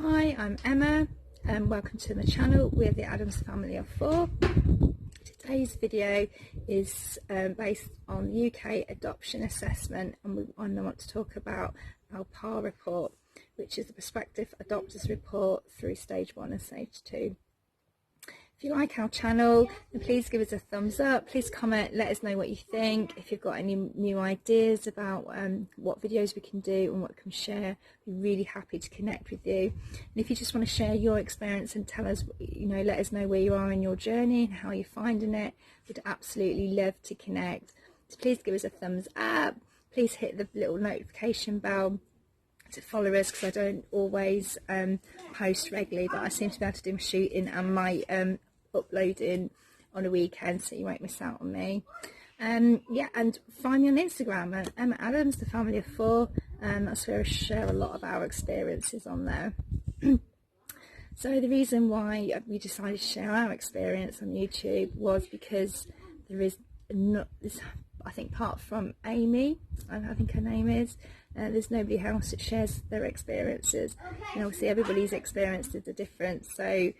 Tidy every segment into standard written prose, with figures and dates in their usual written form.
Hi, I'm Emma and welcome to my channel. We're the Adams family of 4. Today's video is based on the UK adoption assessment, and I want to talk about our PAR report, which is the prospective adopters report through stage 1 and stage 2. If you like our channel, then please give us a thumbs up, please comment, let us know what you think. If you've got any new ideas about what videos we can do and what we can share, we're really happy to connect with you. And if you just want to share your experience and tell us, let us know where you are in your journey and how you're finding it, we'd absolutely love to connect. So please give us a thumbs up, please hit the little notification bell to follow us, because I don't always post regularly, but I seem to be able to do my shooting and my uploading on a weekend, so you won't miss out on me. Yeah, and find me on Instagram at Emma Adams, the family of 4. That's where I share a lot of our experiences on there. So the reason why we decided to share our experience on YouTube was because there is not this, I think, apart from Amy, I think her name is, there's nobody else that shares their experiences. And obviously everybody's experiences are different, so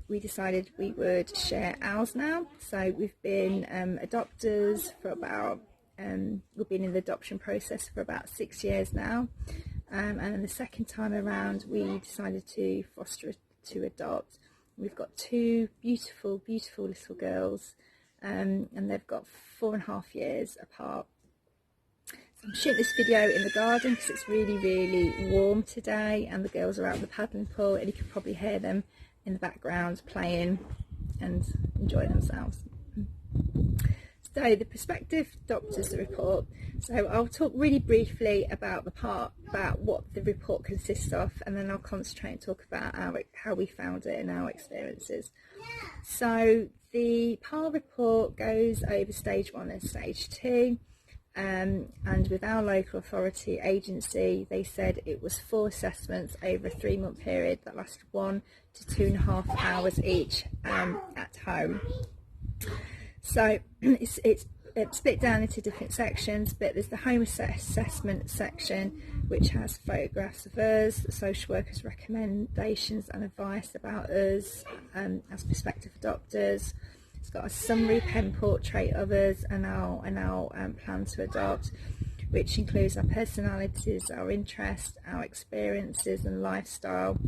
we decided we would share ours now. So we've been adopters for about, we've been in the adoption process for about 6 years now, and then the second time around we decided to foster to adopt. We've got 2 beautiful little girls, and they've got 4.5 years apart. So I'm shooting this video in the garden because it's really warm today, and the girls are out in the paddling pool, and you can probably hear them in the background playing and enjoying themselves. So the prospective adopters report. So I'll talk really briefly about the part, about what the report consists of, and then I'll concentrate and talk about how we found it and our experiences. So the PAR report goes over stage 1 and stage 2. And with our local authority agency, they said it was 4 assessments over a 3-month period that lasted 1 to 2.5 hours each at home. So it's split down into different sections, but there's the home assessment section, which has photographs of us, the social workers' recommendations and advice about us as prospective adopters. It's got a summary pen portrait of us and our plan to adopt, which includes our personalities, our interests, our experiences and lifestyle,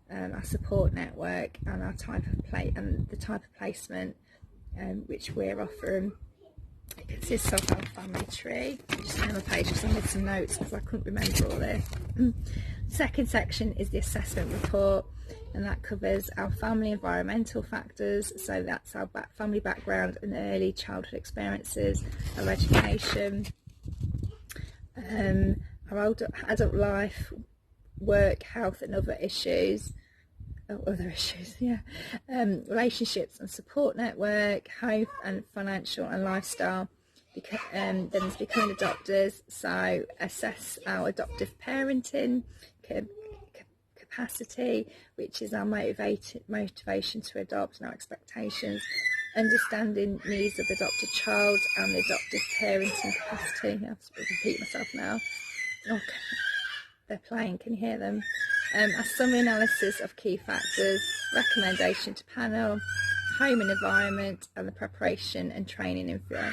our support network, and our the type of placement which we're offering. It consists of our family tree. I'm just turn the page because I made some notes because I couldn't remember all this. The second section is the assessment report, and that covers our family environmental factors, so that's our family background and early childhood experiences, our education, our adult life, work, health and other issues, relationships and support network, home and financial and lifestyle. Then there's becoming adopters, so assess our adoptive parenting capacity, which is our motivation to adopt and our expectations, understanding needs of the adopted child and the adoptive parenting capacity. I have to repeat myself now. Okay. They're playing, can you hear them? A summary analysis of key factors, recommendation to panel, home and environment, and the preparation and training info.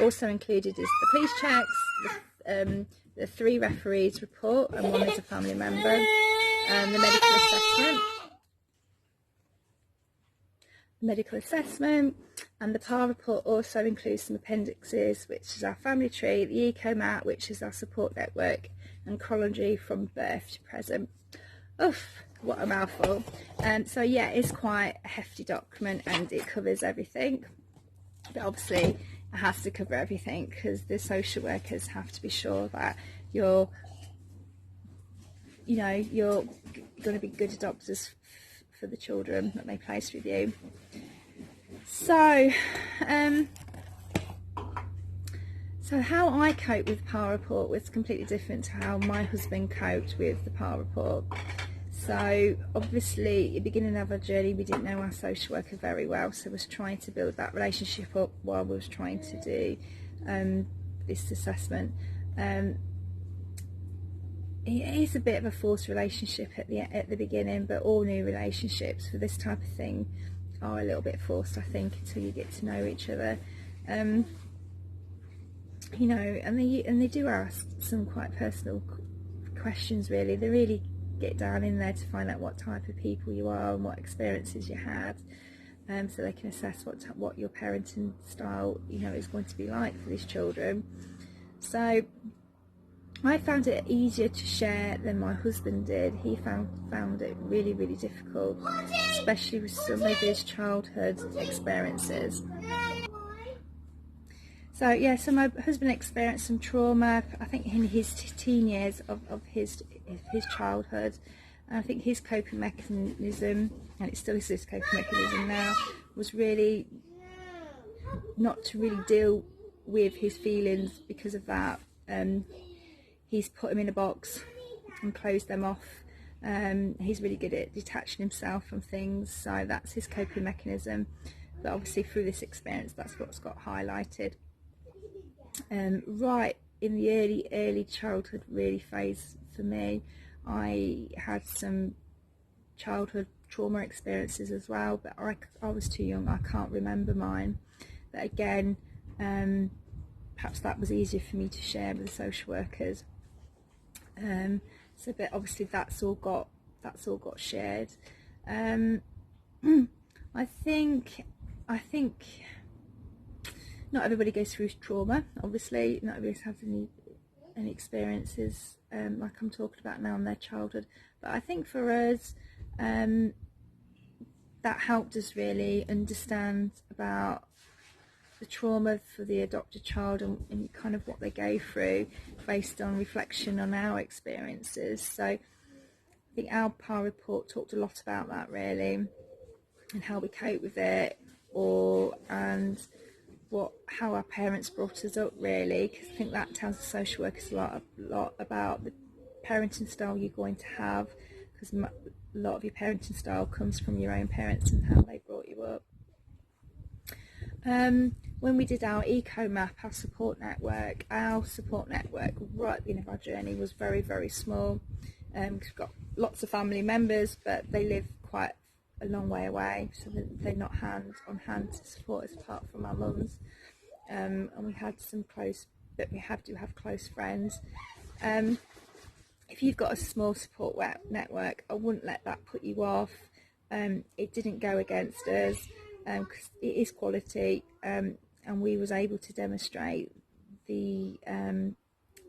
Also included is the police checks, the 3 referees report, and 1 is a family member, and the medical assessment, and the PAR report also includes some appendixes, which is our family tree, the eco mat, which is our support network, and chronology from birth to present. Oof, what a mouthful. So yeah, it's quite a hefty document and it covers everything, but obviously it has to cover everything because the social workers have to be sure that you're going to be good adopters for the children that they place with you. So so how I cope with the PAR report was completely different to how my husband coped with the PAR report. So obviously at the beginning of our journey we didn't know our social worker very well, so I was trying to build that relationship up while we was trying to do this assessment. it is a bit of a forced relationship at the beginning, but all new relationships for this type of thing are a little bit forced, I think, until you get to know each other. You know, and they do ask some quite personal questions. Really, they really get down in there to find out what type of people you are and what experiences you had, so they can assess what your parenting style, you know, is going to be like for these children. So I found it easier to share than my husband did. He found it really, really difficult, especially with some of his childhood experiences. So yeah, so my husband experienced some trauma, I think, in his teen years of his childhood. And I think his coping mechanism, and it still is his coping mechanism now, was really not to really deal with his feelings because of that. He's put them in a box and closed them off. He's really good at detaching himself from things, so that's his coping mechanism. But obviously through this experience, that's what's got highlighted. Right in the early childhood really phase for me, I had some childhood trauma experiences as well, but I was too young, I can't remember mine. But again, perhaps that was easier for me to share with the social workers. So, but obviously that's all got shared. I think not everybody goes through trauma. Obviously, not everybody has any experiences like I'm talking about now in their childhood. But I think for us, that helped us really understand about the trauma for the adopted child and kind of what they go through based on reflection on our experiences. So I think our PAR report talked a lot about that really, and how we cope with it, and how our parents brought us up really, because I think that tells the social workers a lot about the parenting style you're going to have, because a lot of your parenting style comes from your own parents and how they brought you up. When we did our eco map, our support network right at the end of our journey was very, very small. We've got lots of family members, but they live quite a long way away, so they're not on hand to support us apart from our mums. And we had some close, but we do have close friends. If you've got a small support network, I wouldn't let that put you off. It didn't go against us, because it is quality, and we was able to demonstrate the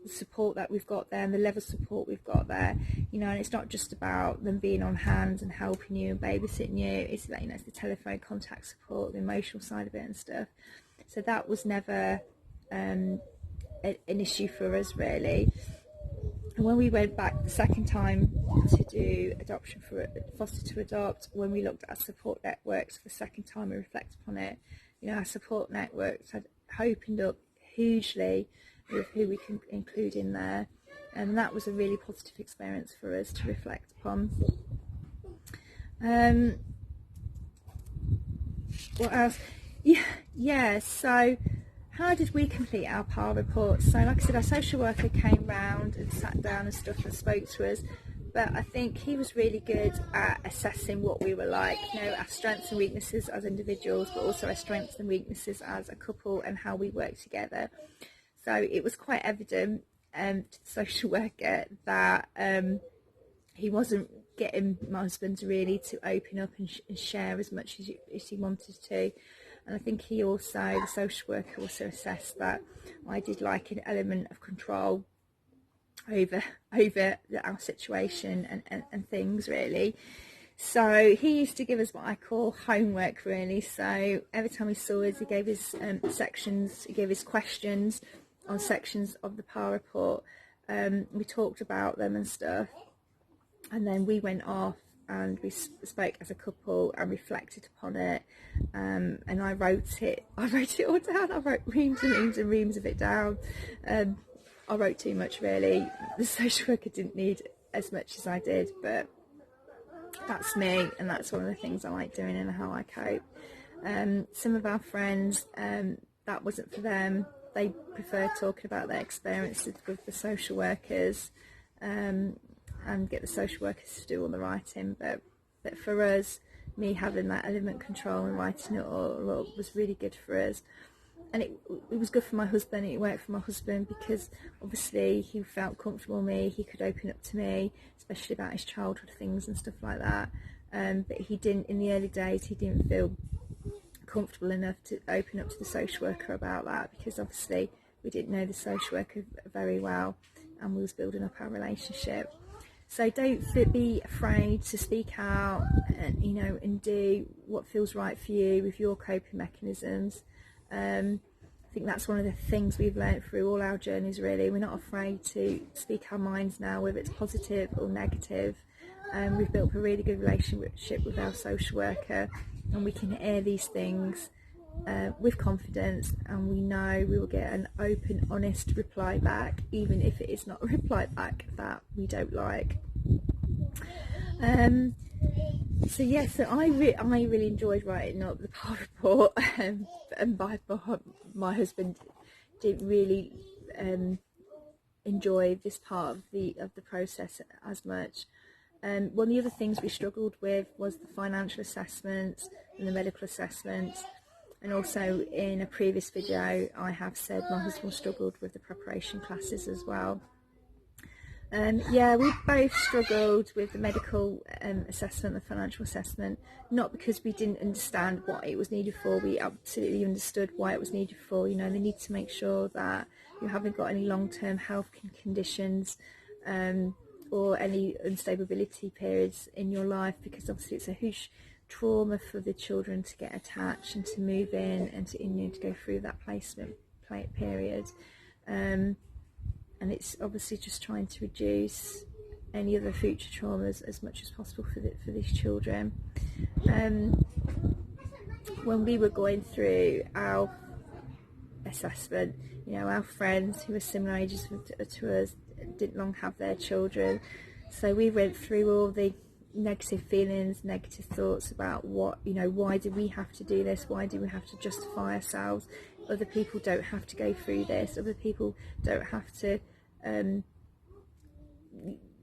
support that we've got there and the level of support we've got there, you know. And it's not just about them being on hand and helping you and babysitting you, it's that, you know, it's the telephone contact support, the emotional side of it and stuff. So that was never an issue for us really. And when we went back the second time to do adoption for foster to adopt, when we looked at our support networks for the second time and reflected upon it, you know, our support networks had opened up hugely with who we can include in there, and that was a really positive experience for us to reflect upon. What else? Yeah, so how did we complete our PAR report? So like I said, our social worker came round and sat down and stuff and spoke to us, but I think he was really good at assessing what we were like, you know, our strengths and weaknesses as individuals, but also our strengths and weaknesses as a couple and how we work together. So it was quite evident to the social worker that he wasn't getting my husband really to open up and share as much as he wanted to. And I think the social worker also assessed that I did like an element of control over our situation and things really. So he used to give us what I call homework really. So every time he saw us, he gave his sections, he gave his questions on sections of the PAR report. We talked about them and stuff, and then we went off and we spoke as a couple and reflected upon it, and I wrote it all down. I wrote reams and reams and reams of it down. I wrote too much really. The social worker didn't need as much as I did, but that's me, and that's one of the things I like doing and how I cope. Some of our friends, that wasn't for them. They prefer talking about their experiences with the social workers. and get the social workers to do all the writing. But for us, me having that element control and writing it all up was really good for us. And it was good for my husband. It worked for my husband because obviously he felt comfortable with me. He could open up to me, especially about his childhood things and stuff like that. But he didn't, in the early days, he didn't feel comfortable enough to open up to the social worker about that, because obviously we didn't know the social worker very well and we was building up our relationship. So don't be afraid to speak out and, you know, and do what feels right for you with your coping mechanisms. I think that's one of the things we've learned through all our journeys, really. We're not afraid to speak our minds now, whether it's positive or negative. We've built up a really good relationship with our social worker, and we can air these things with confidence, and we know we will get an open, honest reply back, even if it is not a reply back that we don't like. So yes, so I really enjoyed writing up the PAR report, and my husband didn't really enjoy this part of the process as much. One of the other things we struggled with was the financial assessments and the medical assessments, and also in a previous video I have said my husband struggled with the preparation classes as well. Yeah, we both struggled with the medical assessment, the financial assessment, not because we didn't understand what it was needed for. We absolutely understood why it was needed for. You know, they need to make sure that you haven't got any long-term health conditions or any instability periods in your life, because obviously it's a huge trauma for the children to get attached and to move in and to, you know, to go through that placement period. And it's obviously just trying to reduce any other future traumas as much as possible for these children. When we were going through our assessment, you know, our friends who were similar ages to us didn't long have their children, so we went through all the negative feelings, negative thoughts about what, you know, why do we have to do this, why do we have to justify ourselves, other people don't have to go through this, other people don't have to you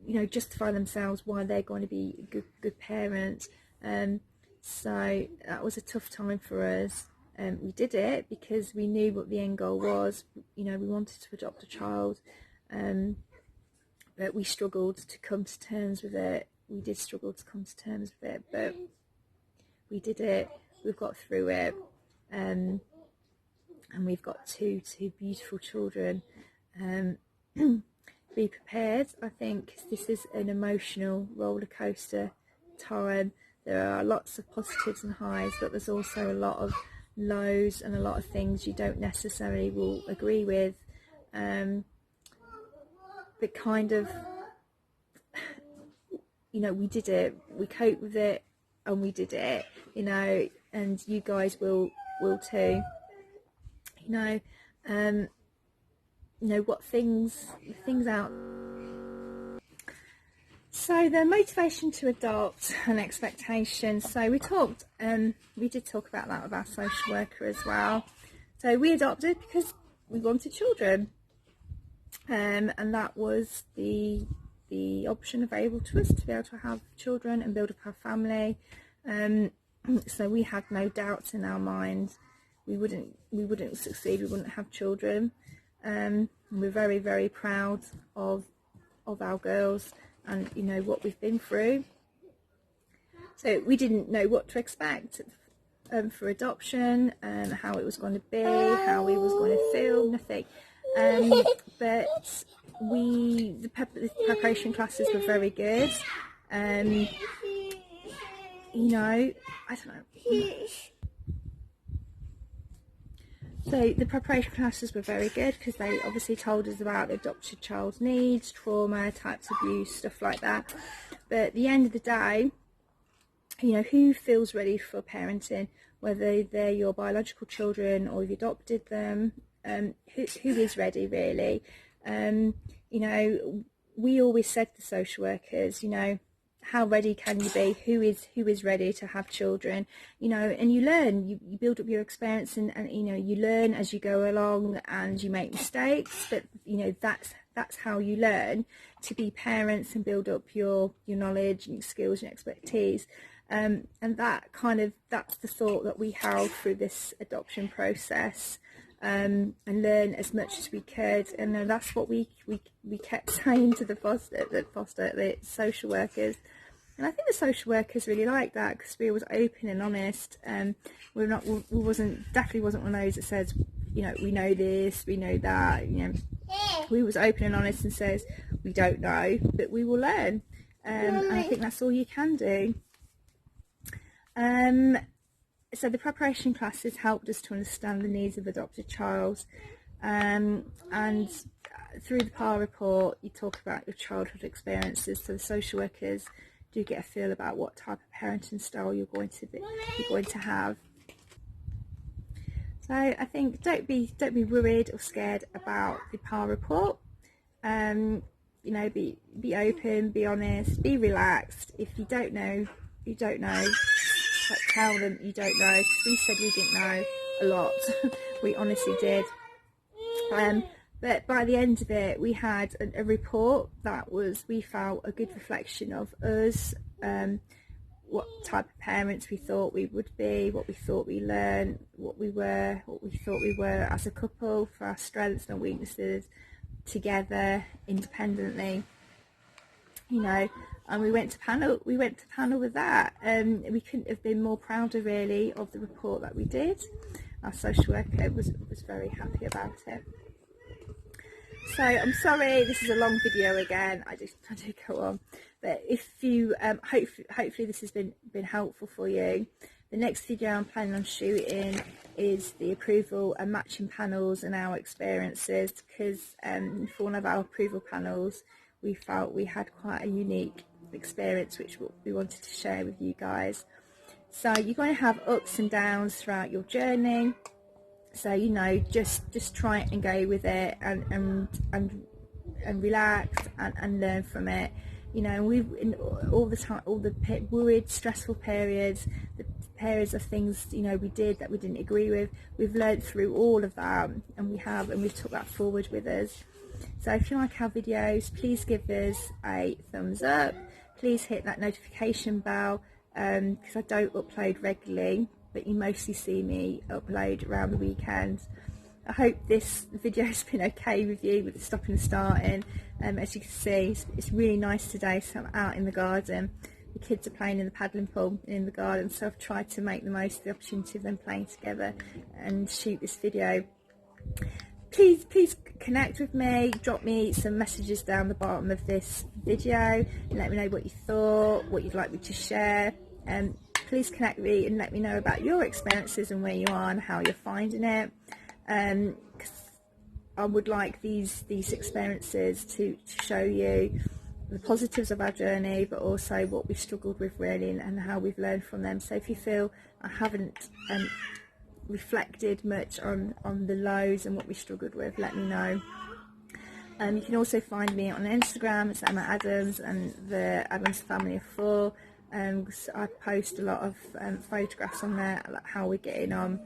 know, justify themselves why they're going to be good parents. So that was a tough time for us. We did it because we knew what the end goal was. You know, we wanted to adopt a child, but we struggled to come to terms with it. We did struggle to come to terms with it, but we did it. We've got through it, and we've got two beautiful children. Be prepared. I think this is an emotional roller coaster time. There are lots of positives and highs, but there's also a lot of lows and a lot of things you don't necessarily will agree with, but kind of, you know, we did it, we coped with it, and we did it, you know, and you guys will too, you know. You know what things out. So the motivation to adopt and expectations. So we did talk about that with our social worker as well. So we adopted because we wanted children, and that was the option available to us, to be able to have children and build up our family. So we had no doubts in our minds we wouldn't succeed, we wouldn't have children. We're very, very proud of our girls and, you know, what we've been through. So we didn't know what to expect for adoption, how it was going to be, how we was going to feel, nothing. But the preparation classes were very good. You know, I don't know. So the preparation classes were very good because they obviously told us about the adopted child's needs, trauma, types of abuse, stuff like that. But at the end of the day, you know, who feels ready for parenting, whether they're your biological children or you've adopted them, who is ready really? You know, we always said to social workers, you know, how ready can you be? Who is ready to have children? You know, and you learn, you build up your experience, and you know, you learn as you go along and you make mistakes, but you know, that's how you learn to be parents and build up your knowledge and your skills and expertise. And that's the thought that we held through this adoption process, and learn as much as we could. And that's what we kept saying to the social workers. And I think the social workers really liked that, because we was open and honest. We definitely wasn't one of those that says, you know, we know this, we know that. You know, we was open and honest and says we don't know, but we will learn. And I think that's all you can do. So the preparation classes helped us to understand the needs of adopted child, and through the PAR report you talk about your childhood experiences, so the social workers do get a feel about what type of parenting style you're going to have. So I think don't be worried or scared about the PAR report. You know, be open, be honest, be relaxed. If you don't know, you don't know. Like, tell them you don't know, because we said we didn't know a lot. We honestly did. But by the end of it, we had a report that was, we felt, a good reflection of us, what type of parents we thought we would be, what we thought we learned, what we thought we were as a couple, for our strengths and weaknesses, together, independently, you know. And we went to panel with that. We couldn't have been more prouder, really, of the report that we did. Our social worker was very happy about it. So I'm sorry, this is a long video again. I do go on, but if you hopefully this has been helpful for you. The next video I'm planning on shooting is the approval and matching panels and our experiences, because for one of our approval panels we felt we had quite a unique experience which we wanted to share with you guys. So you're going to have ups and downs throughout your journey, so you know, just try and go with it, and relax and learn from it. You know, we've in all the time, all the worried, stressful periods, the periods of things, you know, we did that we didn't agree with, we've learned through all of that, and we've took that forward with us. So if you like our videos, please give us a thumbs up. Please hit that notification bell, because I don't upload regularly, but you mostly see me upload around the weekends. I hope this video has been okay with you, with the stopping and starting. As you can see, it's really nice today, so I'm out in the garden. The kids are playing in the paddling pool in the garden, so I've tried to make the most of the opportunity of them playing together and shoot this video. Please connect with me, drop me some messages down the bottom of this video and let me know what you thought, what you'd like me to share. Please connect with me and let me know about your experiences and where you are and how you're finding it. Because I would like these experiences to show you the positives of our journey, but also what we've struggled with, really, and how we've learned from them. So if you feel I haven't reflected much on the lows and what we struggled with, let me know. You can also find me on Instagram. It's Emma Adams and the Adams Family of 4. So I post a lot of photographs on there, like how we're getting on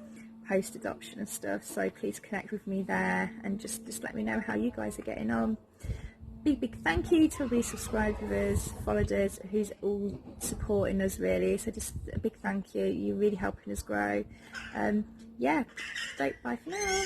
post adoption and stuff, so please connect with me there and just let me know how you guys are getting on. Big thank you to everybody subscribed with us, followed us, who's all supporting us, really. So just a big thank you, you're really helping us grow. Yeah, bye for now.